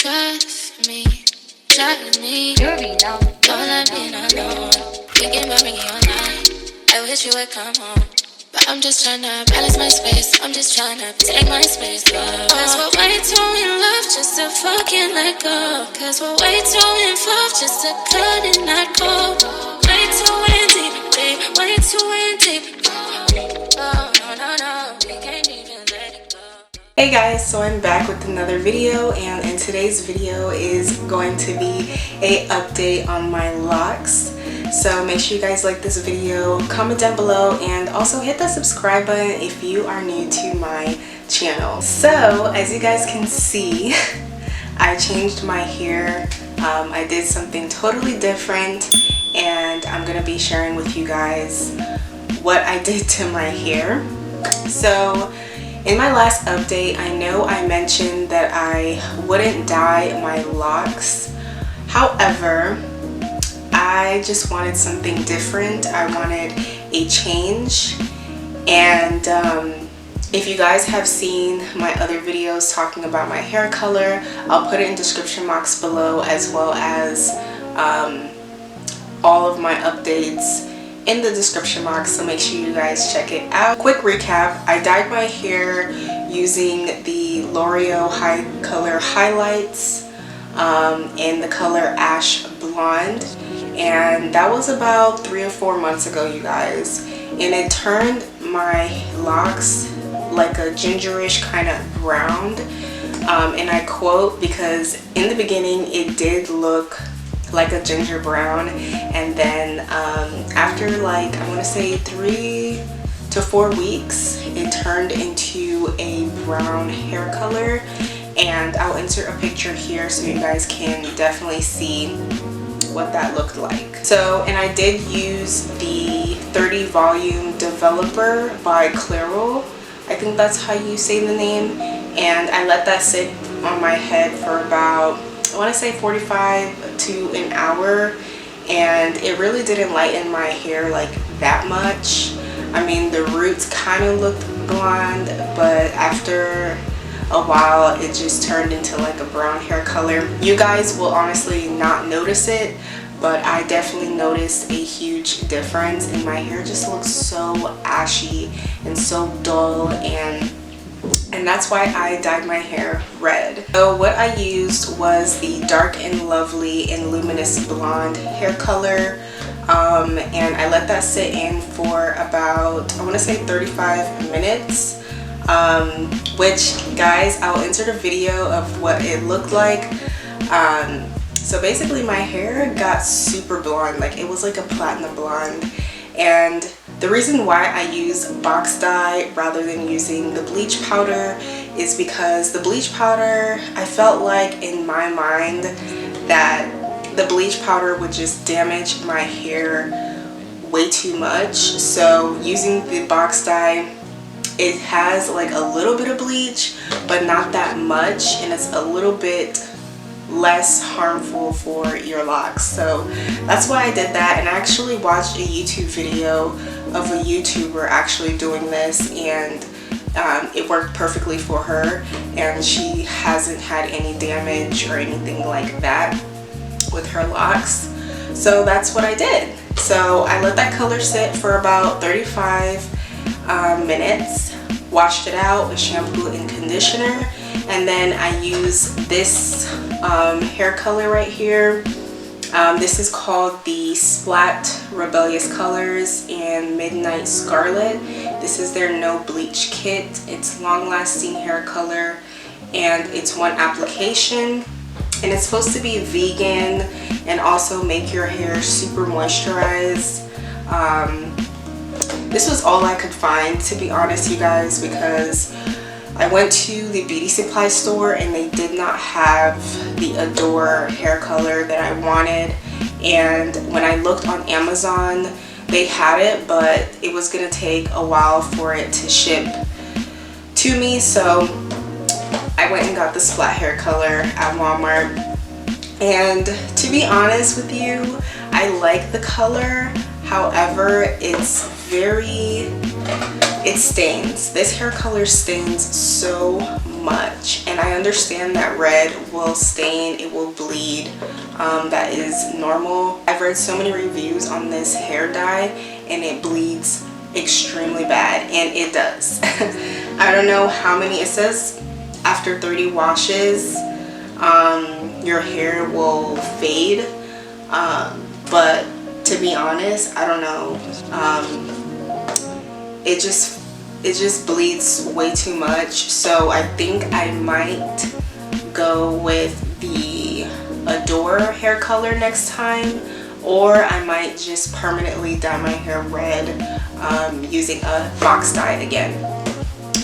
Trust me, trust me. You already know. Don't let me not know. Thinking about bringing you online. I wish you would come home. But I'm just trying to balance my space. I'm just trying to take my space. Cause we're way too in love just to fucking let go. Cause we're way too involved just to cut and not go. Way too in deep, babe. Way too in deep. Oh, no, no, no. We can't even let it go. Hey guys, so I'm back with another video, and in today's video is going to be a update on my locks. So make sure you guys like this video, comment down below, and also hit that subscribe button if you are new to my channel. So as you guys can see, I changed my hair. I did something totally different, and I'm gonna be sharing with you guys what I did to my hair. So in my last update, I know I mentioned that I wouldn't dye my locks. However, I just wanted something different. I wanted a change, and if you guys have seen my other videos talking about my hair color, I'll put it in the description box below, as well as all of my updates in the description box, so make sure you guys check it out. Quick recap: I dyed my hair using the L'Oreal High Color Highlights in the color Ash Blonde, and that was about 3 or 4 months ago, you guys, and it turned my locks like a gingerish kind of brown, and I quote, because in the beginning it did look like a ginger brown, and then after, like, I want to say 3 to 4 weeks, it turned into a brown hair color, and I'll insert a picture here so you guys can definitely see what that looked like. So, and I did use the 30 volume developer by Clairol, I think that's how you say the name, and I let that sit on my head for about, I want to say 45 to an hour, and it really didn't lighten my hair like that much. I mean, the roots kind of looked blonde, but after a while it just turned into like a brown hair color. You guys will honestly not notice it, but I definitely noticed a huge difference, and my hair just looks so ashy and so dull, and that's why I dyed my hair red. So what I used was the Dark and Lovely and Luminous Blonde hair color, and I let that sit in for about, I want to say 35 minutes, which, guys, I'll insert a video of what it looked like. So basically my hair got super blonde, like it was like a platinum blonde, and the reason why I use box dye rather than using the bleach powder is because the bleach powder, I felt like in my mind that the bleach powder would just damage my hair way too much. So using the box dye, it has like a little bit of bleach, but not that much, and it's a little bit less harmful for your locks. So that's why I did that, and I actually watched a YouTube video of a YouTuber actually doing this, and it worked perfectly for her, and she hasn't had any damage or anything like that with her locks. So that's what I did. So I let that color sit for about 35 minutes, washed it out with shampoo and conditioner, and then I use this hair color right here. This is called the Splat Rebellious Colors and Midnight Scarlet. This is their no bleach kit. It's long-lasting hair color, and it's one application, and it's supposed to be vegan and also make your hair super moisturized. This was all I could find, to be honest, you guys, because I went to the beauty supply store and they did not have the Adore hair color that I wanted, and when I looked on Amazon they had it, but it was gonna take a while for it to ship to me, so I went and got the Splat hair color at Walmart, and to be honest with you, I like the color. However, it stains. This hair color stains so much, and I understand that red will stain, it will bleed. That is normal. I've read so many reviews on this hair dye and it bleeds extremely bad, and it does. I don't know how many, it says after 30 washes your hair will fade, but to be honest, I don't know. It just bleeds way too much, so I think I might go with the Adore hair color next time, or I might just permanently dye my hair red using a box dye again.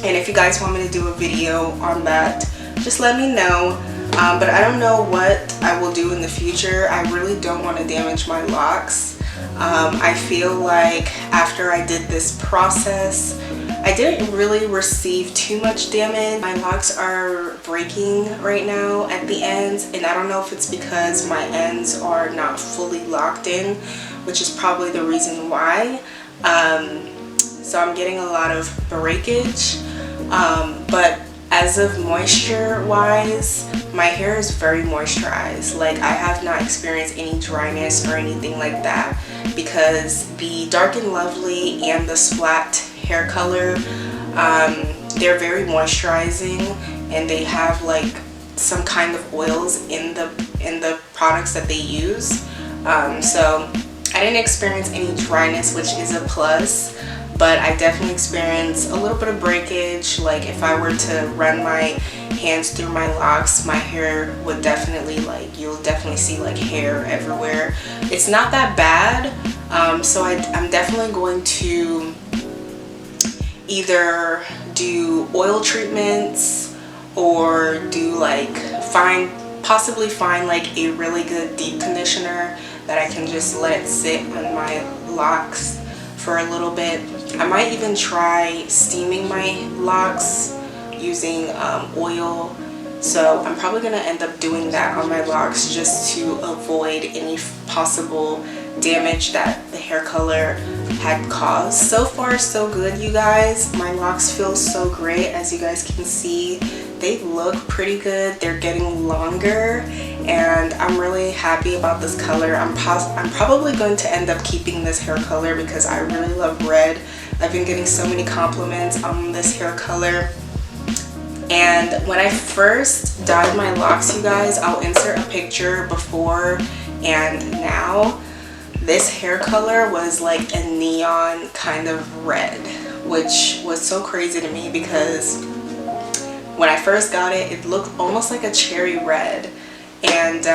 And if you guys want me to do a video on that, just let me know. But I don't know what I will do in the future. I really don't want to damage my locks. I feel like after I did this process, I didn't really receive too much damage. My locks are breaking right now at the ends, and I don't know if it's because my ends are not fully locked in, which is probably the reason why. So I'm getting a lot of breakage, but as of moisture wise, my hair is very moisturized. Like, I have not experienced any dryness or anything like that, because the Dark and Lovely and the Splat hair color, they're very moisturizing, and they have like some kind of oils in the products that they use. So I didn't experience any dryness, which is a plus, but I definitely experienced a little bit of breakage. Like, if I were to run my hands through my locks, my hair would definitely, like, you'll definitely see like hair everywhere. It's not that bad, so I'm definitely going to either do oil treatments or do like possibly find like a really good deep conditioner that I can just let it sit on my locks for a little bit. I might even try steaming my locks using oil. So I'm probably gonna end up doing that on my locks just to avoid any possible damage that the hair color had caused. So far so good, you guys. My locks feel so great. As you guys can see, they look pretty good. They're getting longer, and I'm really happy about this color. I'm probably going to end up keeping this hair color because I really love red. I've been getting so many compliments on this hair color. And when I first dyed my locks, you guys, I'll insert a picture before and now. This hair color was like a neon kind of red, which was so crazy to me because when I first got it, it looked almost like a cherry red. And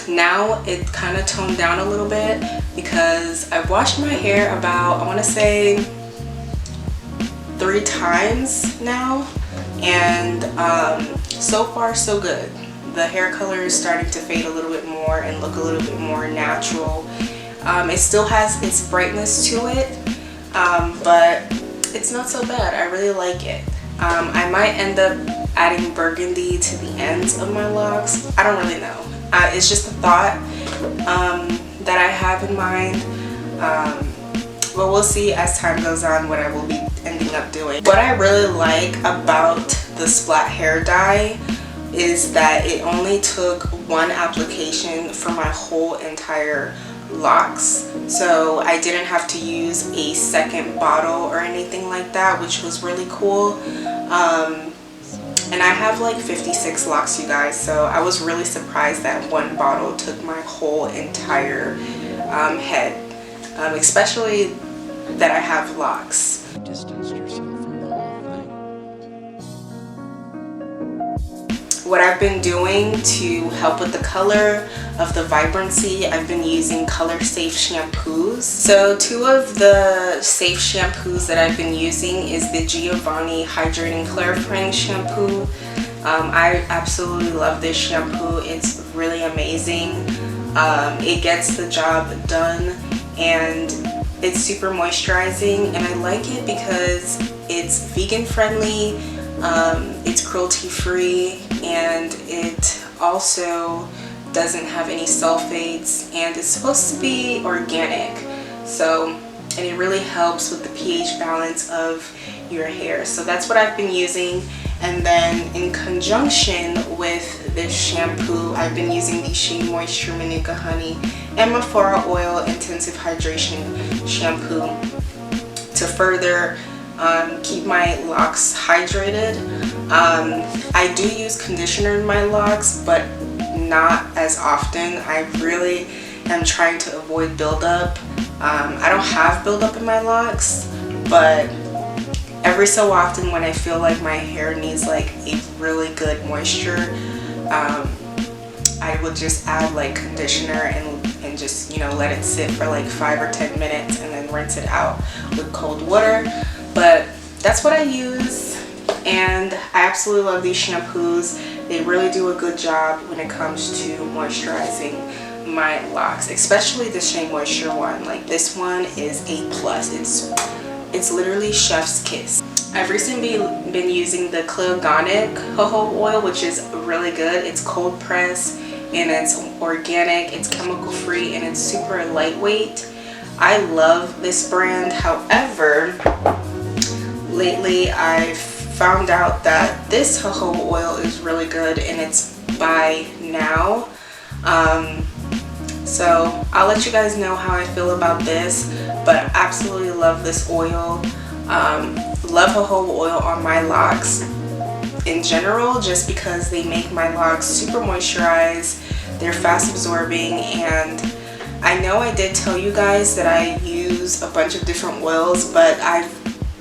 now it kind of toned down a little bit because I've washed my hair about, I want to say 3 times now, and so far so good. The hair color is starting to fade a little bit more and look a little bit more natural. It still has its brightness to it, but it's not so bad. I really like it. I might end up adding burgundy to the ends of my locks. I don't really know. It's just a thought that I have in mind. But we'll see as time goes on what I will be ending up doing. What I really like about the Splat hair dye is that it only took 1 application for my whole entire locks, so I didn't have to use a second bottle or anything like that, which was really cool. And I have like 56 locks, you guys, so I was really surprised that 1 bottle took my whole entire head, especially that I have locks. Distanced yourself from the whole thing. What I've been doing to help with the color of the vibrancy, I've been using color safe shampoos. So 2 of the safe shampoos that I've been using is the Giovanni Hydrating Clarifying Shampoo. I absolutely love this shampoo. It's really amazing. It gets the job done, and it's super moisturizing, and I like it because it's vegan friendly, it's cruelty free, and it also doesn't have any sulfates, and it's supposed to be organic. So, and it really helps with the pH balance of your hair. So that's what I've been using. And then in conjunction with this shampoo, I've been using the Shea Moisture Manuka Honey and Mafora Oil Intensive Hydration Shampoo to further keep my locks hydrated. I do use conditioner in my locks, but not as often. I really am trying to avoid buildup. I don't have buildup in my locks, but every so often when I feel like my hair needs like a really good moisture, I will just add like conditioner and just, you know, let it sit for like 5 or 10 minutes and then rinse it out with cold water. But that's what I use, and I absolutely love these shampoos. They really do a good job when it comes to moisturizing my locks, especially the Shea Moisture one. Like, this one is a plus. It's literally chef's kiss. I've recently been using the Cleogonic jojoba oil, which is really good. It's cold pressed and it's organic, it's chemical free, and it's super lightweight. I love this brand. However, lately I've found out that this jojoba oil is really good, and it's by Now. So I'll let you guys know how I feel about this, but I absolutely love this oil. Love jojoba oil on my locks in general, just because they make my locks super moisturized, they're fast absorbing. And I know I did tell you guys that I use a bunch of different oils, but I've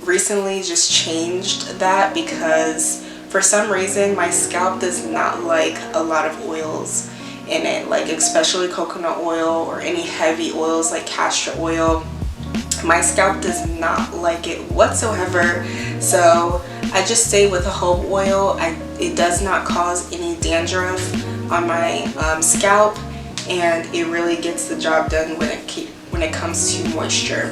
recently just changed that because for some reason my scalp does not like a lot of oils in it, like especially coconut oil or any heavy oils like castor oil. My scalp does not like it whatsoever, so I just stay with jojoba oil. It does not cause any dandruff on my scalp, and it really gets the job done when it comes to moisture.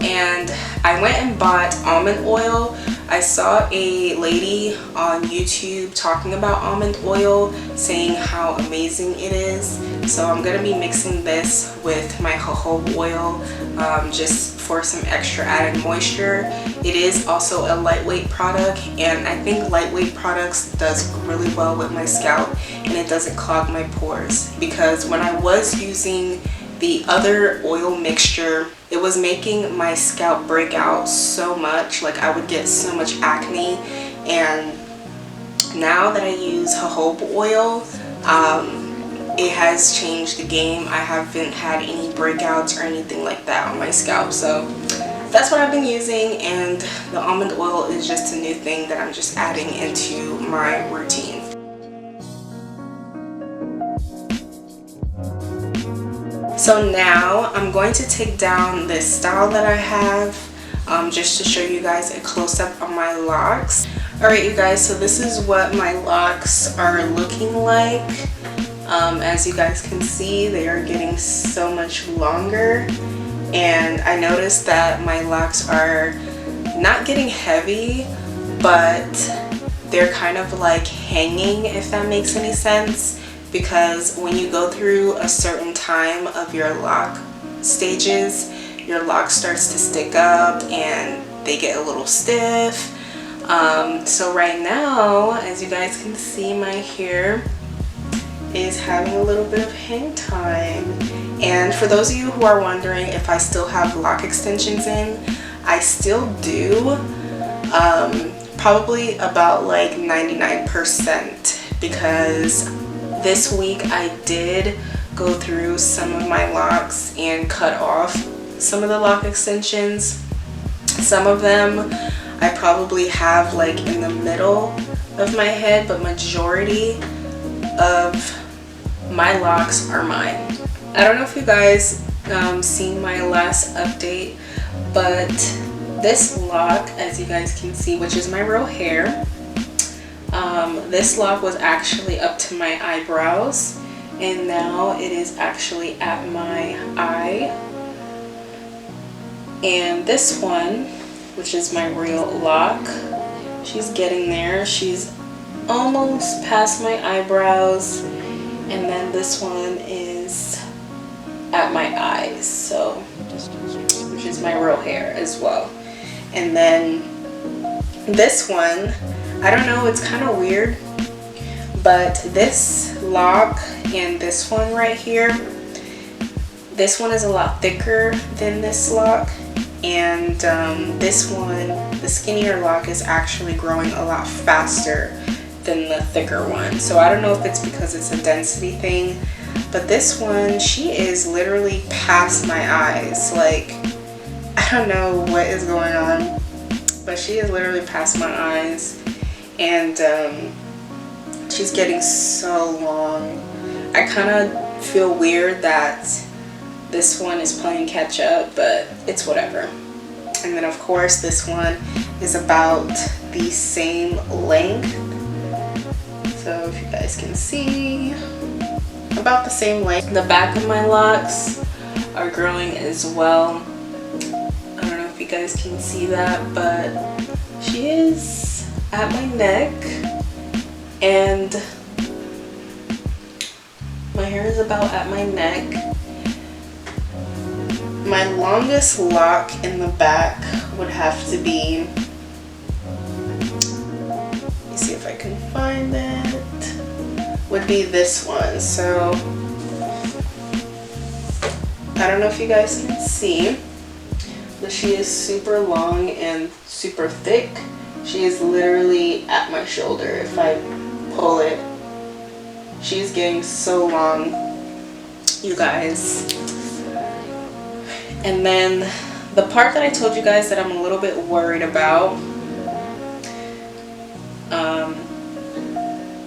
And I went and bought almond oil. I saw a lady on YouTube talking about almond oil, saying how amazing it is. So I'm gonna be mixing this with my jojoba oil just for some extra added moisture. It is also a lightweight product, and I think lightweight products does really well with my scalp, and it doesn't clog my pores. Because when I was using the other oil mixture, it was making my scalp break out so much. Like, I would get so much acne. And now that I use jojoba oil, it has changed the game. I haven't had any breakouts or anything like that on my scalp. So that's what I've been using, and the almond oil is just a new thing that I'm just adding into my routine. So now I'm going to take down this style that I have just to show you guys a close-up on my locks. Alright you guys, so this is what my locks are looking like. As you guys can see, they are getting so much longer, and I noticed that my locks are not getting heavy, but they're kind of like hanging, if that makes any sense. Because when you go through a certain time of your lock stages, your lock starts to stick up and they get a little stiff. So right now, as you guys can see, my hair is having a little bit of hang time. And for those of you who are wondering if I still have lock extensions in, I still do. Probably about like 99%, because this week I did go through some of my locks and cut off some of the lock extensions. Some of them I probably have like in the middle of my head, but majority of my locks are mine. I don't know if you guys seen my last update, but this lock, as you guys can see, which is my real hair, this lock was actually up to my eyebrows, and now it is actually at my eye. And this one, which is my real lock, she's getting there. She's almost past my eyebrows, and then this one is at my eyes, so, which is my real hair as well. And then this one I don't know, it's kind of weird, but this loc and this one right here, this one is a lot thicker than this loc, and this one, the skinnier loc, is actually growing a lot faster than the thicker one. So I don't know if it's because it's a density thing, but this one, she is literally past my eyes. Like, I don't know what is going on, but she is literally past my eyes, and she's getting so long. I kind of feel weird that this one is playing catch up, but it's whatever. And then of course this one is about the same length. So if you guys can see, about the same length. The back of my locks are growing as well. I don't know if you guys can see that, but she is at my neck, and my hair is about at my neck. My longest loc in the back would have to be, let me see if I can find it, would be this one. So I don't know if you guys can see, but she is super long and super thick. She is literally at my shoulder. If I pull it, she's getting so long, you guys. And then the part that I told you guys that I'm a little bit worried about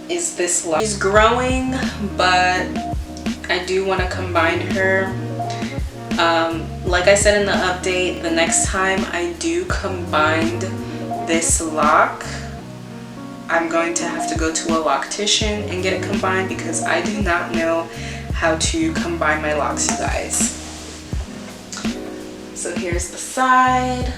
is this loc. She's growing, but I do want to combine her. Like I said in the update, the next time I do combine this loc, I'm going to have to go to a loctician and get it combined, because I do not know how to combine my locs, you guys. So here's the side.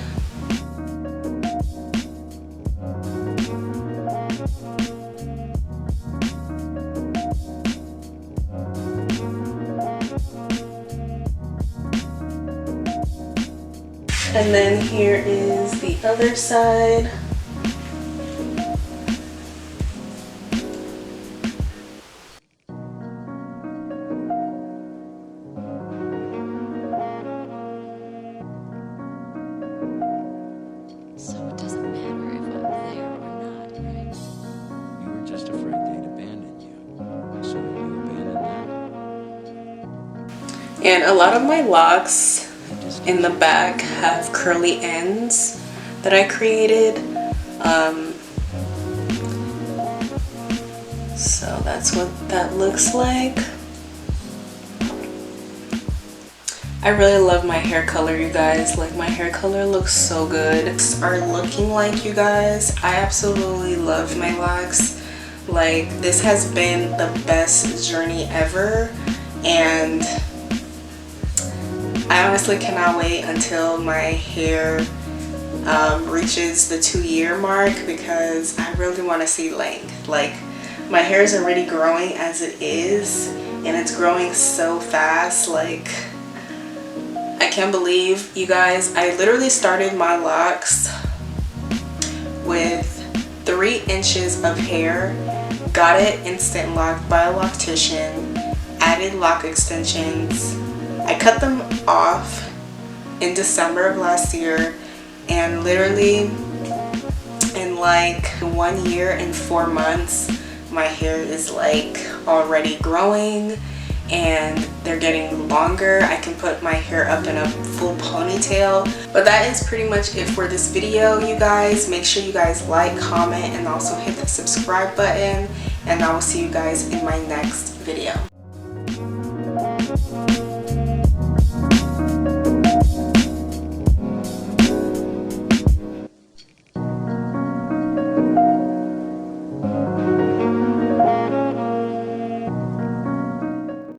And then here is the other side. So it doesn't matter if I'm there or not, right? You were just afraid they'd abandon you. So you abandoned them. And a lot of my locs in the back have curly ends that I created. So that's what that looks like. I really love my hair color, you guys. Like, my hair color looks so good. Are looking like, you guys. I absolutely love my locs. Like, this has been the best journey ever, and I honestly cannot wait until my hair reaches the 2-year mark, because I really want to see length. Like, my hair is already growing as it is, and it's growing so fast. Like, I can't believe, you guys, I literally started my locs with 3 inches of hair, got it instant locked by a loctician, added loc extensions. I cut them off in December of last year, and literally in like 1 year and 4 months, my hair is like already growing and they're getting longer. I can put my hair up in a full ponytail. But that is pretty much it for this video, you guys. Make sure you guys like, comment, and also hit the subscribe button, and I will see you guys in my next video.